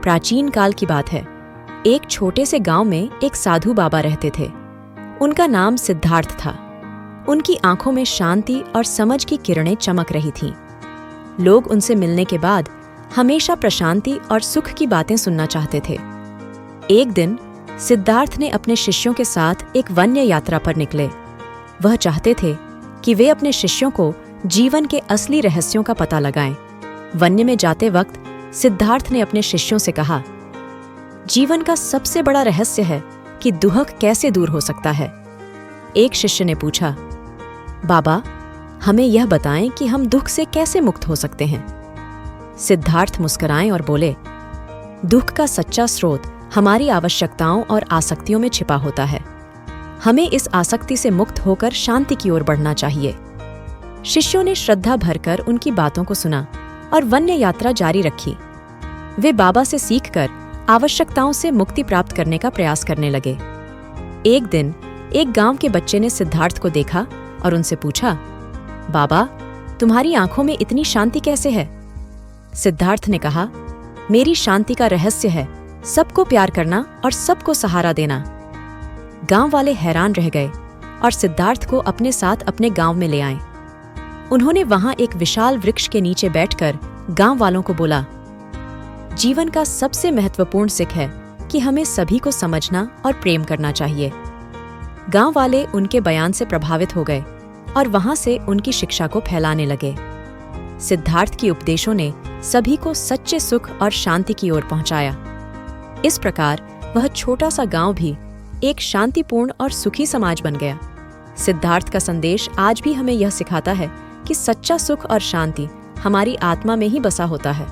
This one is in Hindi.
प्राचीन काल की बात है। एक छोटे से गांव में एक साधु बाबा रहते थे। उनका नाम सिद्धार्थ था। उनकी आंखों में शांति और समझ की किरणें चमक रही थीं। लोग उनसे मिलने के बाद हमेशा प्रशांति और सुख की बातें सुनना चाहते थे। एक दिन सिद्धार्थ ने अपने शिष्यों के साथ एक वन्य यात्रा पर निकले। वह चाहते थे कि वे अपने शिष्यों को जीवन के असली रहस्यों का पता लगाएं। वन्य में जाते वक्त सिद्धार्थ ने अपने शिष्यों से कहा, जीवन का सबसे बड़ा रहस्य है कि दुख कैसे दूर हो सकता है। एक शिष्य ने पूछा, बाबा, हमें यह बताएं कि हम दुख से कैसे मुक्त हो सकते हैं। सिद्धार्थ मुस्कुराए और बोले, दुख का सच्चा स्रोत हमारी आवश्यकताओं और आसक्तियों में छिपा होता है। हमें इस आसक्ति से मुक्त होकर शांति की ओर बढ़ना चाहिए। शिष्यों ने श्रद्धा भरकर उनकी बातों को सुना और वन्य यात्रा जारी रखी। वे बाबा से सीखकर आवश्यकताओं से मुक्ति प्राप्त करने का प्रयास करने लगे। एक दिन एक गांव के बच्चे ने सिद्धार्थ को देखा और उनसे पूछा, बाबा, तुम्हारी आंखों में इतनी शांति कैसे है? सिद्धार्थ ने कहा, मेरी शांति का रहस्य है सबको प्यार करना और सबको सहारा देना। गांव वाले हैरान रह गए और सिद्धार्थ को अपने साथ अपने गांव में ले आए। उन्होंने वहां एक विशाल वृक्ष के नीचे बैठकर गांव वालों को बोला, जीवन का सबसे महत्वपूर्ण सीख है कि हमें सभी को समझना और प्रेम करना चाहिए। गांव वाले उनके बयान से प्रभावित हो गए और वहां से उनकी शिक्षा को फैलाने लगे। सिद्धार्थ की उपदेशों ने सभी को सच्चे सुख और शांति की ओर पहुंचाया। इस प्रकार वह छोटा सा गांव भी एक शांतिपूर्ण और सुखी समाज बन गया। सिद्धार्थ का संदेश आज भी हमें यह सिखाता है कि सच्चा सुख और शांति हमारी आत्मा में ही बसा होता है।